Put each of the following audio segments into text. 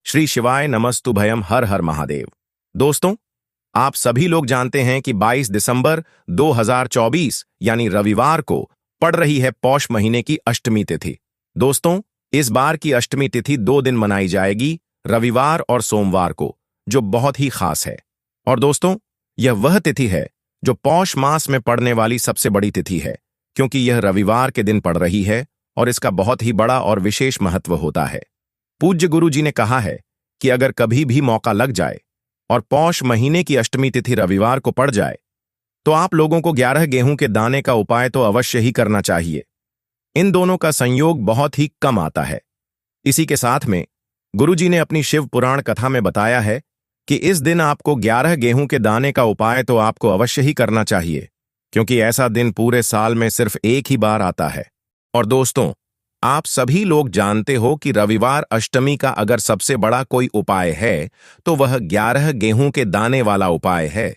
श्री शिवाय नमस्तुभयम हर हर महादेव। दोस्तों, आप सभी लोग जानते हैं कि 22 दिसंबर 2024 यानी रविवार को पड़ रही है पौष महीने की अष्टमी तिथि। दोस्तों, इस बार की अष्टमी तिथि 2 दिन मनाई जाएगी, रविवार और सोमवार को, जो बहुत ही खास है। और दोस्तों, यह वह तिथि है जो पौष मास में पड़ने वाली सबसे बड़ी तिथि है, क्योंकि यह रविवार के दिन पड़ रही है और इसका बहुत ही बड़ा और विशेष महत्व होता है। पूज्य गुरु जी ने कहा है कि अगर कभी भी मौका लग जाए और पौष महीने की अष्टमी तिथि रविवार को पड़ जाए तो आप लोगों को 11 गेहूं के दाने का उपाय तो अवश्य ही करना चाहिए। इन दोनों का संयोग बहुत ही कम आता है। इसी के साथ में गुरु जी ने अपनी शिव पुराण कथा में बताया है कि इस दिन आपको 11 गेहूं के दाने का उपाय तो आपको अवश्य ही करना चाहिए, क्योंकि ऐसा दिन पूरे साल में सिर्फ एक ही बार आता है। और दोस्तों, आप सभी लोग जानते हो कि रविवार अष्टमी का अगर सबसे बड़ा कोई उपाय है तो वह 11 गेहूं के दाने वाला उपाय है।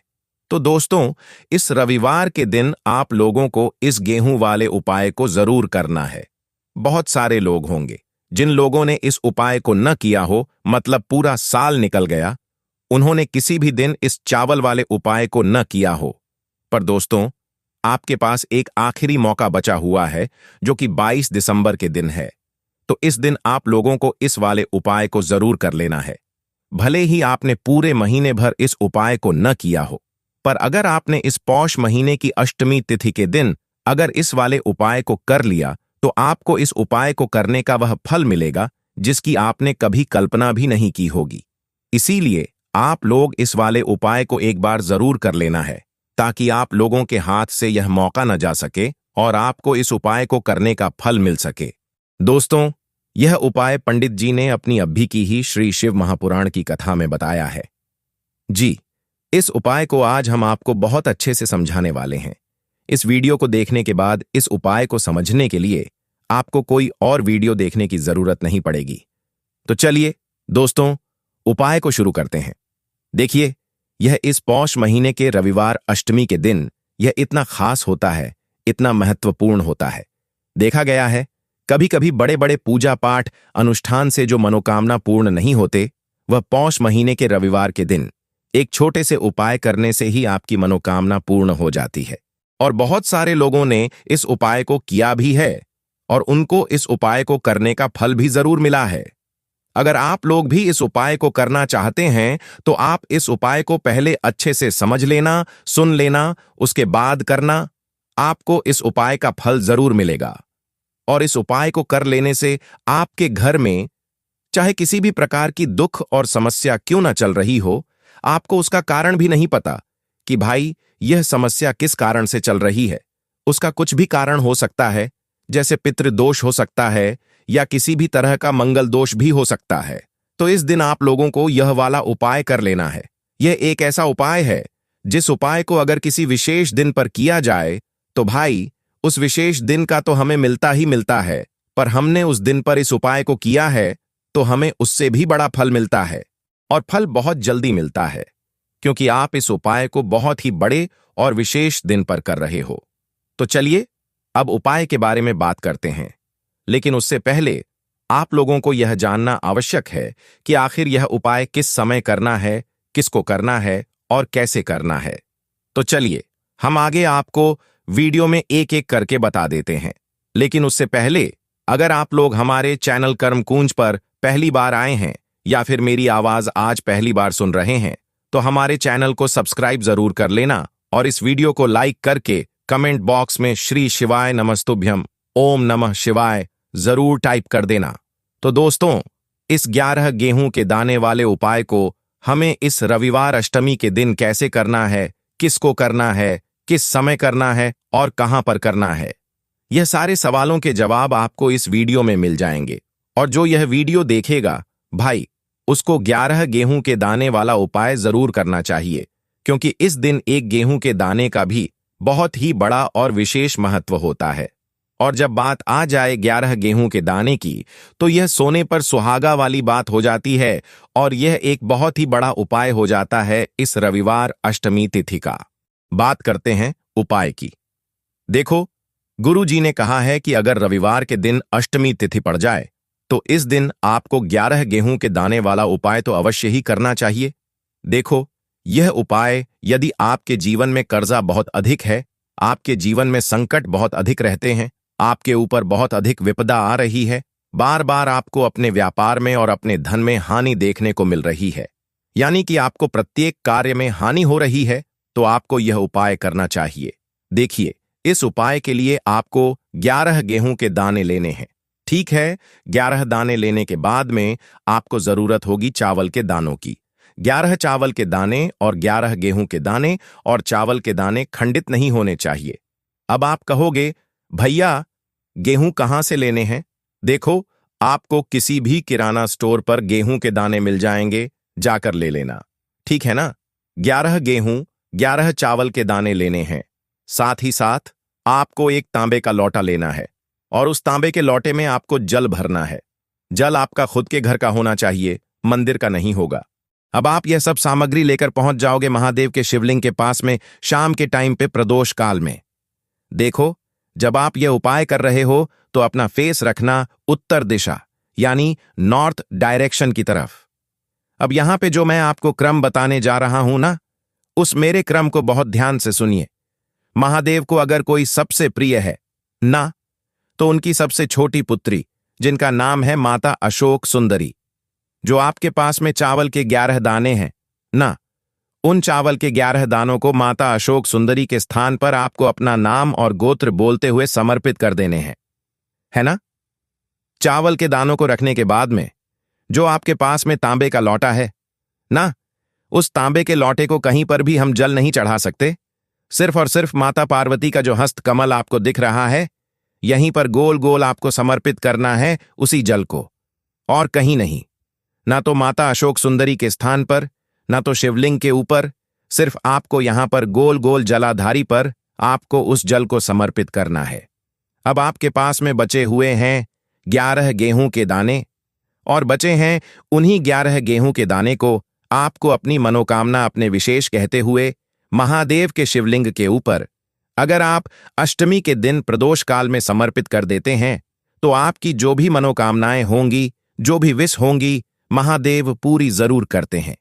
तो दोस्तों, इस रविवार के दिन आप लोगों को इस गेहूं वाले उपाय को जरूर करना है। बहुत सारे लोग होंगे जिन लोगों ने इस उपाय को न किया हो, मतलब पूरा साल निकल गया, उन्होंने किसी भी दिन इस चावल वाले उपाय को न किया हो। पर दोस्तों, आपके पास एक आखिरी मौका बचा हुआ है, जो कि 22 दिसंबर के दिन है। तो इस दिन आप लोगों को इस वाले उपाय को जरूर कर लेना है। भले ही आपने पूरे महीने भर इस उपाय को न किया हो, पर अगर आपने इस पौष महीने की अष्टमी तिथि के दिन अगर इस वाले उपाय को कर लिया तो आपको इस उपाय को करने का वह फल मिलेगा जिसकी आपने कभी कल्पना भी नहीं की होगी। इसीलिए आप लोग इस वाले उपाय को एक बार जरूर कर लेना है, ताकि आप लोगों के हाथ से यह मौका न जा सके और आपको इस उपाय को करने का फल मिल सके। दोस्तों, यह उपाय पंडित जी ने अपनी अभी की ही श्री शिव महापुराण की कथा में बताया है। जी, इस उपाय को आज हम आपको बहुत अच्छे से समझाने वाले हैं। इस वीडियो को देखने के बाद इस उपाय को समझने के लिए आपको कोई और वीडियो देखने की जरूरत नहीं पड़ेगी। तो चलिए दोस्तों, उपाय को शुरू करते हैं। देखिए, यह इस पौष महीने के रविवार अष्टमी के दिन यह इतना खास होता है, इतना महत्वपूर्ण होता है। देखा गया है, कभी कभी बड़े बड़े पूजा पाठ अनुष्ठान से जो मनोकामना पूर्ण नहीं होते, वह पौष महीने के रविवार के दिन एक छोटे से उपाय करने से ही आपकी मनोकामना पूर्ण हो जाती है। और बहुत सारे लोगों ने इस उपाय को किया भी है और उनको इस उपाय को करने का फल भी जरूर मिला है। अगर आप लोग भी इस उपाय को करना चाहते हैं तो आप इस उपाय को पहले अच्छे से समझ लेना, सुन लेना, उसके बाद करना। आपको इस उपाय का फल जरूर मिलेगा। और इस उपाय को कर लेने से आपके घर में चाहे किसी भी प्रकार की दुख और समस्या क्यों ना चल रही हो, आपको उसका कारण भी नहीं पता कि भाई यह समस्या किस कारण से चल रही है। उसका कुछ भी कारण हो सकता है, जैसे पितृदोष हो सकता है या किसी भी तरह का मंगल दोष भी हो सकता है। तो इस दिन आप लोगों को यह वाला उपाय कर लेना है। यह एक ऐसा उपाय है जिस उपाय को अगर किसी विशेष दिन पर किया जाए तो भाई उस विशेष दिन का तो हमें मिलता ही मिलता है, पर हमने उस दिन पर इस उपाय को किया है तो हमें उससे भी बड़ा फल मिलता है। और फल बहुत जल्दी मिलता है, क्योंकि आप इस उपाय को बहुत ही बड़े और विशेष दिन पर कर रहे हो। तो चलिए अब उपाय के बारे में बात करते हैं। लेकिन उससे पहले आप लोगों को यह जानना आवश्यक है कि आखिर यह उपाय किस समय करना है, किसको करना है और कैसे करना है। तो चलिए हम आगे आपको वीडियो में एक एक करके बता देते हैं। लेकिन उससे पहले अगर आप लोग हमारे चैनल कर्मकुंज पर पहली बार आए हैं या फिर मेरी आवाज आज पहली बार सुन रहे हैं, तो हमारे चैनल को सब्सक्राइब जरूर कर लेना और इस वीडियो को लाइक करके कमेंट बॉक्स में श्री शिवाय नमस्तुभ्यम ओम नमः शिवाय जरूर टाइप कर देना। तो दोस्तों, इस 11 गेहूं के दाने वाले उपाय को हमें इस रविवार अष्टमी के दिन कैसे करना है, किसको करना है, किस समय करना है और कहां पर करना है, यह सारे सवालों के जवाब आपको इस वीडियो में मिल जाएंगे। और जो यह वीडियो देखेगा भाई, उसको 11 गेहूं के दाने वाला उपाय जरूर करना चाहिए, क्योंकि इस दिन एक गेहूं के दाने का भी बहुत ही बड़ा और विशेष महत्व होता है। और जब बात आ जाए 11 गेहूं के दाने की, तो यह सोने पर सुहागा वाली बात हो जाती है और यह एक बहुत ही बड़ा उपाय हो जाता है इस रविवार अष्टमी तिथि का। बात करते हैं उपाय की। देखो, गुरु जी ने कहा है कि अगर रविवार के दिन अष्टमी तिथि पड़ जाए तो इस दिन आपको 11 गेहूं के दाने वाला उपाय तो अवश्य ही करना चाहिए। देखो, यह उपाय यदि आपके जीवन में कर्जा बहुत अधिक है, आपके जीवन में संकट बहुत अधिक रहते हैं, आपके ऊपर बहुत अधिक विपदा आ रही है, बार बार आपको अपने व्यापार में और अपने धन में हानि देखने को मिल रही है, यानी कि आपको प्रत्येक कार्य में हानि हो रही है, तो आपको यह उपाय करना चाहिए। देखिए, इस उपाय के लिए आपको 11 गेहूं के दाने लेने हैं। ठीक है, 11 दाने लेने के बाद में आपको जरूरत होगी चावल के दानों की। 11 चावल के दाने और 11 गेहूं के दाने और चावल के दाने खंडित नहीं होने चाहिए। अब आप कहोगे, भैया गेहूं कहां से लेने हैं? देखो, आपको किसी भी किराना स्टोर पर गेहूं के दाने मिल जाएंगे, जाकर ले लेना। ठीक है ना? 11 गेहूं 11 चावल के दाने लेने हैं। साथ ही साथ आपको एक तांबे का लौटा लेना है और उस तांबे के लौटे में आपको जल भरना है। जल आपका खुद के घर का होना चाहिए, मंदिर का नहीं होगा। अब आप यह सब सामग्री लेकर पहुंच जाओगे महादेव के शिवलिंग के पास में शाम के टाइम पे प्रदोष काल में। देखो, जब आप यह उपाय कर रहे हो तो अपना फेस रखना उत्तर दिशा यानी नॉर्थ डायरेक्शन की तरफ। अब यहां पे जो मैं आपको क्रम बताने जा रहा हूं ना, उस मेरे क्रम को बहुत ध्यान से सुनिए। महादेव को अगर कोई सबसे प्रिय है ना, तो उनकी सबसे छोटी पुत्री, जिनका नाम है माता अशोक सुंदरी, जो आपके पास में चावल के 11 दाने हैं ना, उन चावल के 11 दानों को माता अशोक सुंदरी के स्थान पर आपको अपना नाम और गोत्र बोलते हुए समर्पित कर देने हैं, है ना? चावल के दानों को रखने के बाद में जो आपके पास में तांबे का लौटा है ना, उस तांबे के लौटे को कहीं पर भी हम जल नहीं चढ़ा सकते। सिर्फ और सिर्फ माता पार्वती का जो हस्त कमल आपको दिख रहा है, यहीं पर गोल गोल आपको समर्पित करना है उसी जल को, और कहीं नहीं। ना तो माता अशोक सुंदरी के स्थान पर, ना तो शिवलिंग के ऊपर, सिर्फ आपको यहां पर गोल गोल जलाधारी पर आपको उस जल को समर्पित करना है। अब आपके पास में बचे हुए हैं 11 गेहूं के दाने, और बचे हैं उन्हीं 11 गेहूं के दाने को आपको अपनी मनोकामना अपने विशेष कहते हुए महादेव के शिवलिंग के ऊपर अगर आप अष्टमी के दिन प्रदोष काल में समर्पित कर देते हैं, तो आपकी जो भी मनोकामनाएं होंगी, जो भी विश होंगी, महादेव पूरी जरूर करते हैं।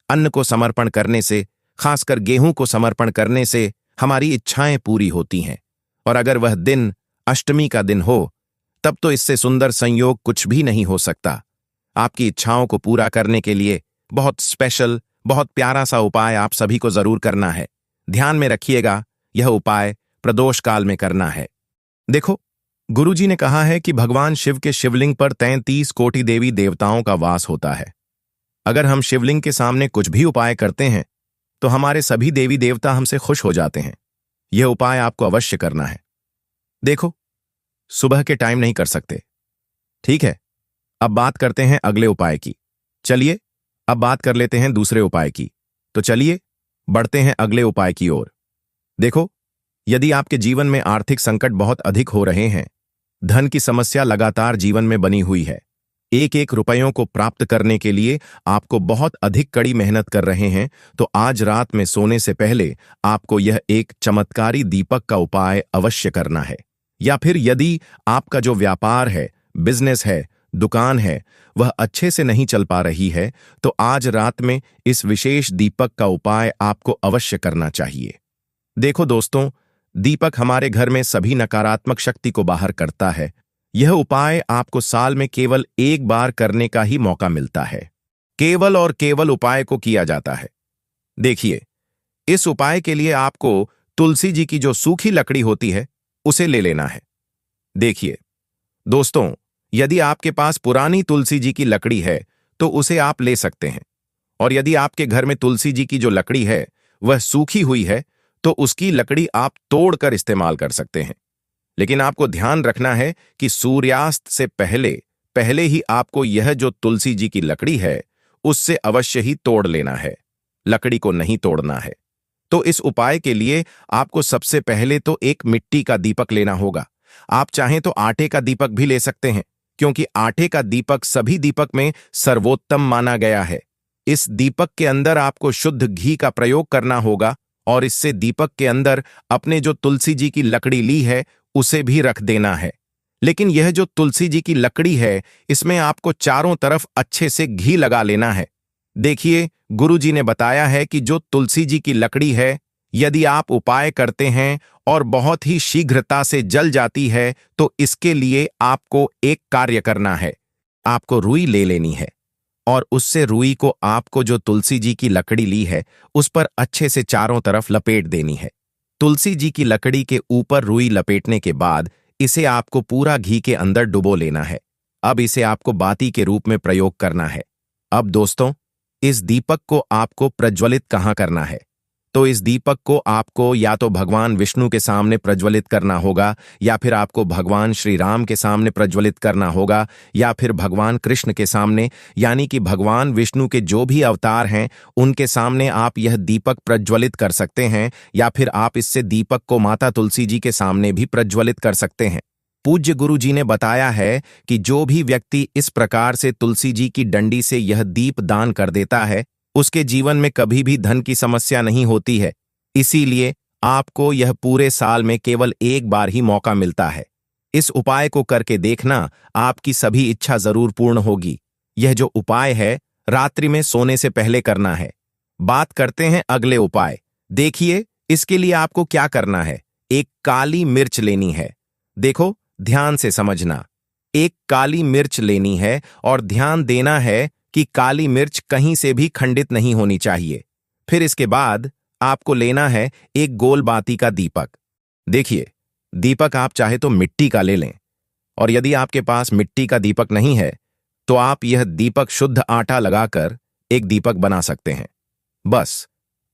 अन्न को समर्पण करने से, खासकर गेहूं को समर्पण करने से हमारी इच्छाएं पूरी होती हैं, और अगर वह दिन अष्टमी का दिन हो, तब तो इससे सुंदर संयोग कुछ भी नहीं हो सकता। आपकी इच्छाओं को पूरा करने के लिए बहुत स्पेशल, बहुत प्यारा सा उपाय आप सभी को जरूर करना है। ध्यान में रखिएगा, यह उपाय प्रदोष काल में करना है। देखो, गुरुजी ने कहा है कि भगवान शिव के शिवलिंग पर 33 कोटि देवी देवताओं का वास होता है। अगर हम शिवलिंग के सामने कुछ भी उपाय करते हैं, तो हमारे सभी देवी देवता हमसे खुश हो जाते हैं। यह उपाय आपको अवश्य करना है। देखो, सुबह के टाइम नहीं कर सकते, ठीक है? अब बात करते हैं अगले उपाय की। चलिए, अब बात कर लेते हैं दूसरे उपाय की। तो चलिए, बढ़ते हैं अगले उपाय की ओर। देखो, यदि आपके जीवन में आर्थिक संकट बहुत अधिक हो रहे हैं, धन की समस्या लगातार जीवन में बनी हुई है, एक एक रुपयों को प्राप्त करने के लिए आपको बहुत अधिक कड़ी मेहनत कर रहे हैं, तो आज रात में सोने से पहले आपको यह एक चमत्कारी दीपक का उपाय अवश्य करना है। या फिर यदि आपका जो व्यापार है, बिजनेस है, दुकान है, वह अच्छे से नहीं चल पा रही है, तो आज रात में इस विशेष दीपक का उपाय आपको अवश्य करना चाहिए। देखो दोस्तों, दीपक हमारे घर में सभी नकारात्मक शक्ति को बाहर करता है। यह उपाय आपको साल में केवल एक बार करने का ही मौका मिलता है। केवल और केवल उपाय को किया जाता है। देखिए, इस उपाय के लिए आपको तुलसी जी की जो सूखी लकड़ी होती है, उसे ले लेना है। देखिए दोस्तों, यदि आपके पास पुरानी तुलसी जी की लकड़ी है, तो उसे आप ले सकते हैं, और यदि आपके घर में तुलसी जी की जो लकड़ी है वह सूखी हुई है, तो उसकी लकड़ी आप तोड़कर इस्तेमाल कर सकते हैं। लेकिन आपको ध्यान रखना है कि सूर्यास्त से पहले पहले ही आपको यह जो तुलसी जी की लकड़ी है, उससे अवश्य ही तोड़ लेना है, लकड़ी को नहीं तोड़ना है। तो इस उपाय के लिए आपको सबसे पहले तो एक मिट्टी का दीपक लेना होगा। आप चाहें तो आटे का दीपक भी ले सकते हैं, क्योंकि आटे का दीपक सभी दीपक में सर्वोत्तम माना गया है। इस दीपक के अंदर आपको शुद्ध घी का प्रयोग करना होगा, और इससे दीपक के अंदर अपने जो तुलसी जी की लकड़ी ली है, उसे भी रख देना है। लेकिन यह जो तुलसी जी की लकड़ी है, इसमें आपको चारों तरफ अच्छे से घी लगा लेना है। देखिए, गुरु जी ने बताया है कि जो तुलसी जी की लकड़ी है, यदि आप उपाय करते हैं और बहुत ही शीघ्रता से जल जाती है, तो इसके लिए आपको एक कार्य करना है। आपको रुई ले लेनी है और उससे रुई को आपको जो तुलसी जी की लकड़ी ली है, उस पर अच्छे से चारों तरफ लपेट देनी है। तुलसी जी की लकड़ी के ऊपर रुई लपेटने के बाद इसे आपको पूरा घी के अंदर डुबो लेना है। अब इसे आपको बाती के रूप में प्रयोग करना है। अब दोस्तों, इस दीपक को आपको प्रज्वलित कहाँ करना है? तो इस दीपक को आपको या तो भगवान विष्णु के सामने प्रज्वलित करना होगा, या फिर आपको भगवान श्री राम के सामने प्रज्वलित करना होगा, या फिर भगवान कृष्ण के सामने, यानी कि भगवान विष्णु के जो भी अवतार हैं उनके सामने आप यह दीपक प्रज्वलित कर सकते हैं, या फिर आप इससे दीपक को माता तुलसी जी के सामने भी प्रज्वलित कर सकते हैं। पूज्य गुरु जी ने बताया है कि जो भी व्यक्ति इस प्रकार से तुलसी जी की डंडी से यह दीप दान कर देता है, उसके जीवन में कभी भी धन की समस्या नहीं होती है। इसीलिए आपको यह पूरे साल में केवल एक बार ही मौका मिलता है। इस उपाय को करके देखना, आपकी सभी इच्छा जरूर पूर्ण होगी। यह जो उपाय है, रात्रि में सोने से पहले करना है। बात करते हैं अगले उपाय। देखिए, इसके लिए आपको क्या करना है। एक काली मिर्च लेनी है। देखो, ध्यान से समझना। एक काली मिर्च लेनी है और ध्यान देना है कि काली मिर्च कहीं से भी खंडित नहीं होनी चाहिए। फिर इसके बाद आपको लेना है एक गोल बाती का दीपक। देखिए, दीपक आप चाहे तो मिट्टी का ले लें, और यदि आपके पास मिट्टी का दीपक नहीं है, तो आप यह दीपक शुद्ध आटा लगाकर एक दीपक बना सकते हैं। बस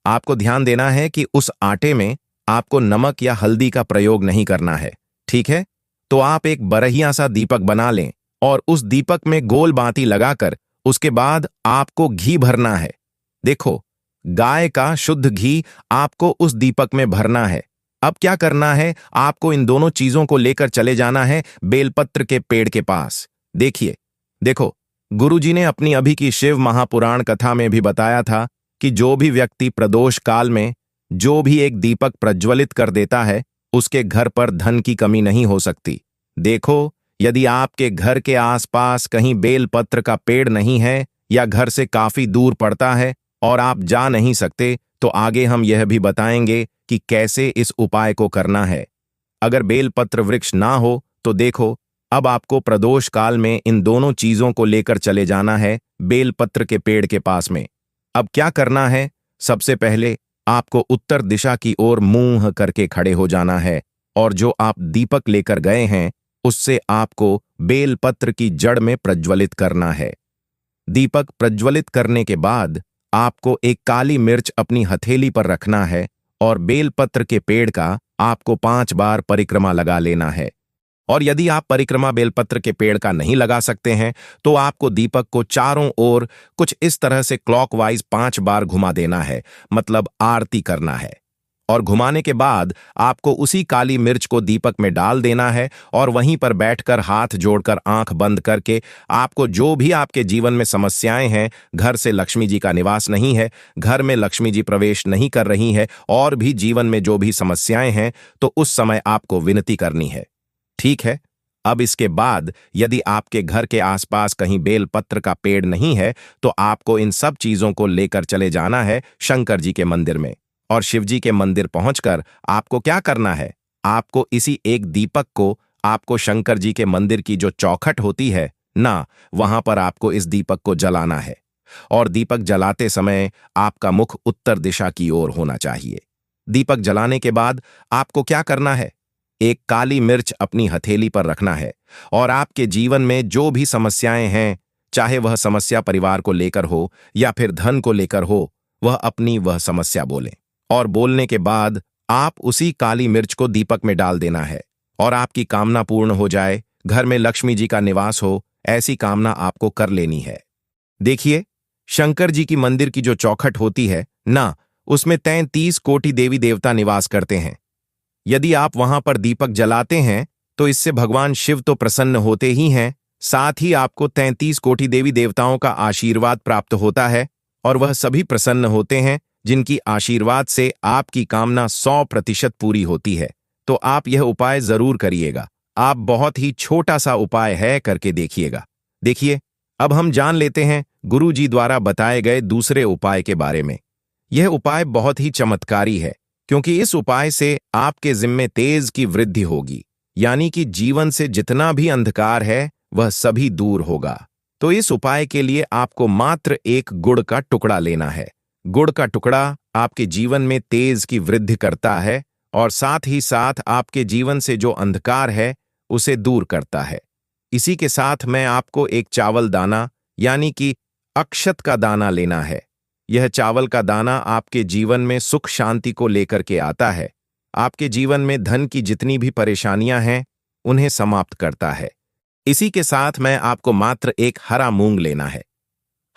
आपको ध्यान देना है कि उस आटे में आपको नमक या हल्दी का प्रयोग नहीं करना है। ठीक है? तो आप एक बरहिया सा दीपक बना लें और उस दीपक में गोल बाती लगाकर उसके बाद आपको घी भरना है। देखो, गाय का शुद्ध घी आपको उस दीपक में भरना है। अब क्या करना है, आपको इन दोनों चीजों को लेकर चले जाना है बेलपत्र के पेड़ के पास। देखो, गुरुजी ने अपनी अभी की शिव महापुराण कथा में भी बताया था कि जो भी व्यक्ति प्रदोष काल में जो भी एक दीपक प्रज्वलित कर देता है, उसके घर पर धन की कमी नहीं हो सकती। देखो, यदि आपके घर के आसपास कहीं बेलपत्र का पेड़ नहीं है या घर से काफी दूर पड़ता है और आप जा नहीं सकते, तो आगे हम यह भी बताएंगे कि कैसे इस उपाय को करना है। अगर बेलपत्र वृक्ष ना हो तो देखो, अब आपको प्रदोष काल में इन दोनों चीजों को लेकर चले जाना है बेलपत्र के पेड़ के पास में। अब क्या करना है, सबसे पहले आपको उत्तर दिशा की ओर मुंह करके खड़े हो जाना है और जो आप दीपक लेकर गए हैं उससे आपको बेलपत्र की जड़ में प्रज्वलित करना है। दीपक प्रज्वलित करने के बाद आपको एक काली मिर्च अपनी हथेली पर रखना है और बेलपत्र के पेड़ का आपको 5 बार परिक्रमा लगा लेना है। और यदि आप परिक्रमा बेलपत्र के पेड़ का नहीं लगा सकते हैं, तो आपको दीपक को चारों ओर कुछ इस तरह से क्लॉकवाइज 5 बार घुमा देना है, मतलब आरती करना है। और घुमाने के बाद आपको उसी काली मिर्च को दीपक में डाल देना है और वहीं पर बैठकर हाथ जोड़कर आंख बंद करके आपको जो भी आपके जीवन में समस्याएं हैं, घर से लक्ष्मी जी का निवास नहीं है, घर में लक्ष्मी जी प्रवेश नहीं कर रही है, और भी जीवन में जो भी समस्याएं हैं, तो उस समय आपको विनती करनी है। ठीक है? अब इसके बाद यदि आपके घर के आसपास कहीं बेलपत्र का पेड़ नहीं है, तो आपको इन सब चीजों को लेकर चले जाना है शंकर जी के मंदिर में। और शिव जी के मंदिर पहुंचकर आपको क्या करना है, आपको इसी एक दीपक को आपको शंकर जी के मंदिर की जो चौखट होती है ना, वहां पर आपको इस दीपक को जलाना है। और दीपक जलाते समय आपका मुख उत्तर दिशा की ओर होना चाहिए। दीपक जलाने के बाद आपको क्या करना है, एक काली मिर्च अपनी हथेली पर रखना है और आपके जीवन में जो भी समस्याएं हैं, चाहे वह समस्या परिवार को लेकर हो या फिर धन को लेकर हो, वह समस्या बोलें। और बोलने के बाद आप उसी काली मिर्च को दीपक में डाल देना है और आपकी कामना पूर्ण हो जाए, घर में लक्ष्मी जी का निवास हो, ऐसी कामना आपको कर लेनी है। देखिए, शंकर जी की मंदिर की जो चौखट होती है ना, उसमें 33 कोटि देवी देवता निवास करते हैं। यदि आप वहां पर दीपक जलाते हैं तो इससे भगवान शिव तो प्रसन्न होते ही हैं, साथ ही आपको 33 कोटि देवी देवताओं का आशीर्वाद प्राप्त होता है और वह सभी प्रसन्न होते हैं जिनकी आशीर्वाद से आपकी कामना 100% पूरी होती है। तो आप यह उपाय जरूर करिएगा। आप बहुत ही छोटा सा उपाय है करके देखिएगा। देखिए, अब हम जान लेते हैं गुरुजी द्वारा बताए गए दूसरे उपाय के बारे में। यह उपाय बहुत ही चमत्कारी है, क्योंकि इस उपाय से आपके जिम्मे तेज की वृद्धि होगी, यानी कि जीवन से जितना भी अंधकार है वह सभी दूर होगा। तो इस उपाय के लिए आपको मात्र एक गुड़ का टुकड़ा लेना है। गुड़ का टुकड़ा आपके जीवन में तेज की वृद्धि करता है और साथ ही साथ आपके जीवन से जो अंधकार है उसे दूर करता है। इसी के साथ मैं आपको एक चावल दाना यानी कि अक्षत का दाना लेना है। यह चावल का दाना आपके जीवन में सुख शांति को लेकर के आता है। आपके जीवन में धन की जितनी भी परेशानियां हैं उन्हें समाप्त करता है। इसी के साथ मैं आपको मात्र एक हरा मूंग लेना है।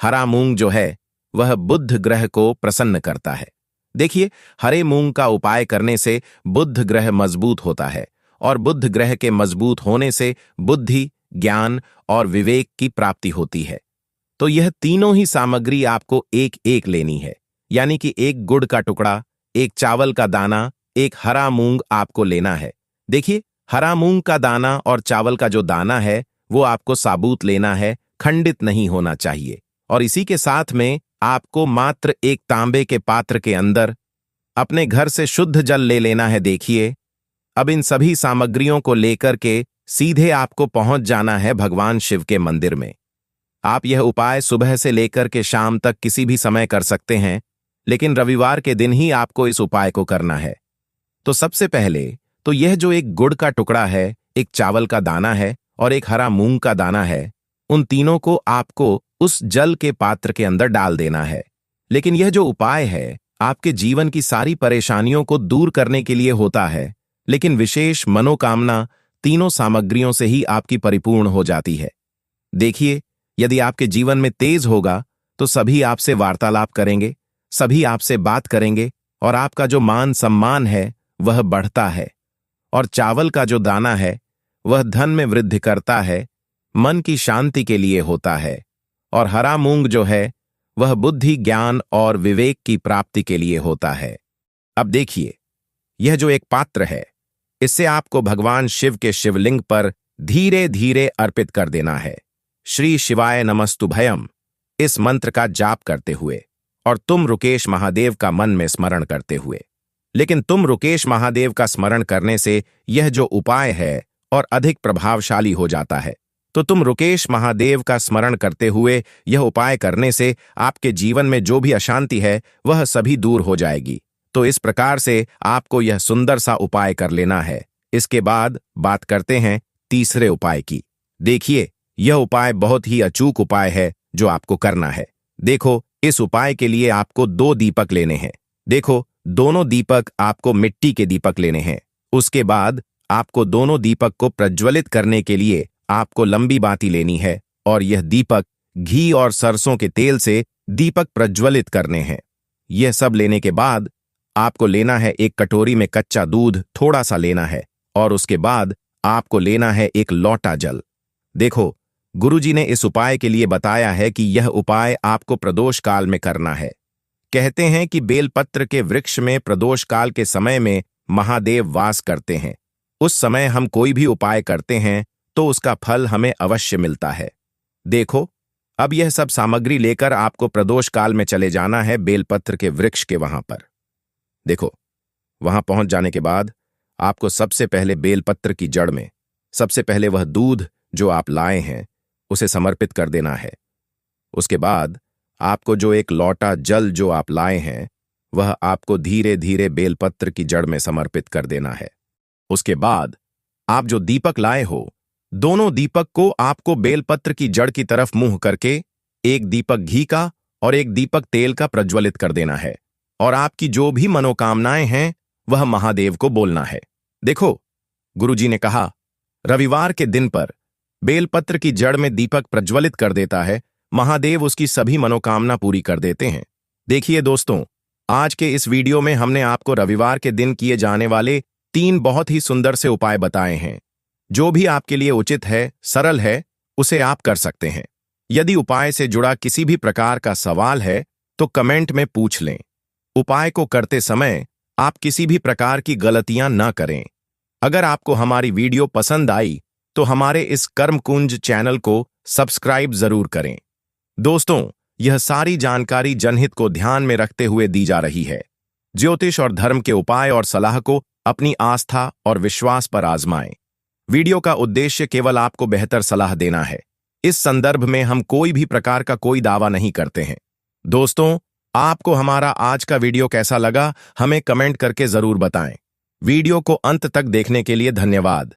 हरा मूंग जो है वह बुध ग्रह को प्रसन्न करता है। देखिए, हरे मूंग का उपाय करने से बुध ग्रह मजबूत होता है और बुध ग्रह के मजबूत होने से बुद्धि, ज्ञान और विवेक की प्राप्ति होती है। तो यह तीनों ही सामग्री आपको एक एक लेनी है, यानी कि एक गुड़ का टुकड़ा, एक चावल का दाना, एक हरा मूंग आपको लेना है। देखिए, हरा मूंग का दाना और चावल का जो दाना है वो आपको साबुत लेना है, खंडित नहीं होना चाहिए। और इसी के साथ में आपको मात्र एक तांबे के पात्र के अंदर अपने घर से शुद्ध जल ले लेना है। देखिए, अब इन सभी सामग्रियों को लेकर के सीधे आपको पहुंच जाना है भगवान शिव के मंदिर में। आप यह उपाय सुबह से लेकर के शाम तक किसी भी समय कर सकते हैं, लेकिन रविवार के दिन ही आपको इस उपाय को करना है। तो सबसे पहले तो यह जो एक गुड़ का टुकड़ा है, एक चावल का दाना है और एक हरा मूंग का दाना है, उन तीनों को आपको उस जल के पात्र के अंदर डाल देना है। लेकिन यह जो उपाय है आपके जीवन की सारी परेशानियों को दूर करने के लिए होता है, लेकिन विशेष मनोकामना तीनों सामग्रियों से ही आपकी परिपूर्ण हो जाती है। देखिए, यदि आपके जीवन में तेज होगा तो सभी आपसे वार्तालाप करेंगे, सभी आपसे बात करेंगे और आपका जो मान सम्मान है वह बढ़ता है। और चावल का जो दाना है वह धन में वृद्धि करता है, मन की शांति के लिए होता है। और हरा मूंग जो है वह बुद्धि, ज्ञान और विवेक की प्राप्ति के लिए होता है। अब देखिए, यह जो एक पात्र है इससे आपको भगवान शिव के शिवलिंग पर धीरे धीरे अर्पित कर देना है। श्री शिवाय नमस्तुभयम इस मंत्र का जाप करते हुए और तुम रुकेश महादेव का मन में स्मरण करते हुए। लेकिन तुम रुकेश महादेव का स्मरण करने से यह जो उपाय है और अधिक प्रभावशाली हो जाता है। तो तुम रुकेश महादेव का स्मरण करते हुए यह उपाय करने से आपके जीवन में जो भी अशांति है वह सभी दूर हो जाएगी। तो इस प्रकार से आपको यह सुंदर सा उपाय कर लेना है। इसके बाद बात करते हैं तीसरे उपाय की। देखिए, यह उपाय बहुत ही अचूक उपाय है जो आपको करना है। देखो, इस उपाय के लिए आपको 2 दीपक लेने हैं। देखो, दोनों दीपक आपको मिट्टी के दीपक लेने हैं। उसके बाद आपको दोनों दीपक को प्रज्वलित करने के लिए आपको लंबी बाती लेनी है और यह दीपक घी और सरसों के तेल से दीपक प्रज्वलित करने हैं। यह सब लेने के बाद आपको लेना है एक कटोरी में कच्चा दूध थोड़ा सा लेना है और उसके बाद आपको लेना है एक लोटा जल। देखो, गुरुजी ने इस उपाय के लिए बताया है कि यह उपाय आपको प्रदोष काल में करना है। कहते हैं कि बेलपत्र के वृक्ष में प्रदोष काल के समय में महादेव वास करते हैं। उस समय हम कोई भी उपाय करते हैं तो उसका फल हमें अवश्य मिलता है। देखो, अब यह सब सामग्री लेकर आपको प्रदोष काल में चले जाना है बेलपत्र के वृक्ष के वहां पर। देखो, वहां पहुंच जाने के बाद आपको सबसे पहले बेलपत्र की जड़ में सबसे पहले वह दूध जो आप लाए हैं उसे समर्पित कर देना है। उसके बाद आपको जो एक लोटा जल जो आप लाए हैं वह आपको धीरे धीरे बेलपत्र की जड़ में समर्पित कर देना है। उसके बाद आप जो दीपक लाए हो, दोनों दीपक को आपको बेलपत्र की जड़ की तरफ मुंह करके एक दीपक घी का और एक दीपक तेल का प्रज्वलित कर देना है और आपकी जो भी मनोकामनाएं हैं वह महादेव को बोलना है। देखो, गुरुजी ने कहा, रविवार के दिन पर बेलपत्र की जड़ में दीपक प्रज्वलित कर देता है, महादेव उसकी सभी मनोकामना पूरी कर देते हैं। देखिए दोस्तों, आज के इस वीडियो में हमने आपको रविवार के दिन किए जाने वाले 3 बहुत ही सुंदर से उपाय बताए हैं। जो भी आपके लिए उचित है, सरल है, उसे आप कर सकते हैं। यदि उपाय से जुड़ा किसी भी प्रकार का सवाल है तो कमेंट में पूछ लें। उपाय को करते समय आप किसी भी प्रकार की गलतियां न करें। अगर आपको हमारी वीडियो पसंद आई तो हमारे इस कर्मकुंज चैनल को सब्सक्राइब जरूर करें। दोस्तों, यह सारी जानकारी जनहित को ध्यान में रखते हुए दी जा रही है। ज्योतिष और धर्म के उपाय और सलाह को अपनी आस्था और विश्वास पर आजमाएं। वीडियो का उद्देश्य केवल आपको बेहतर सलाह देना है। इस संदर्भ में हम कोई भी प्रकार का कोई दावा नहीं करते हैं। दोस्तों, आपको हमारा आज का वीडियो कैसा लगा, हमें कमेंट करके जरूर बताएं। वीडियो को अंत तक देखने के लिए धन्यवाद।